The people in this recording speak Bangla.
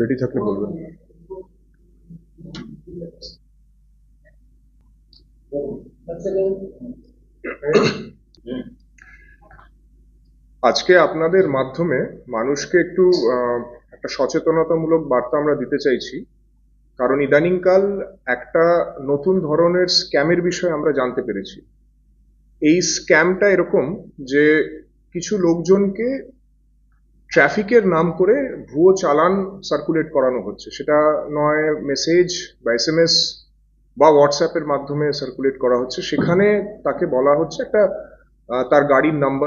রেডি থাকলে বলবেন। আজকে আপনাদের মাধ্যমে মানুষকে একটু একটা সচেতনতামূলক বার্তা আমরা দিতে চাইছি, কারণ ইদানিংকাল একটা নতুন ধরনের স্ক্যামের বিষয়ে আমরা জানতে পেরেছি। এই স্ক্যামটা এরকম যে কিছু লোকজনকে ট্রাফিকের নাম করে ভুয়ো চালান সার্কুলেট করানো হচ্ছে, সেটা নয় মেসেজ বা SMS বা হোয়াটসঅ্যাপের মাধ্যমে সার্কুলেট করা হচ্ছে। সেখানে তাকে বলা হচ্ছে একটা তার গাড়ির নাম্বার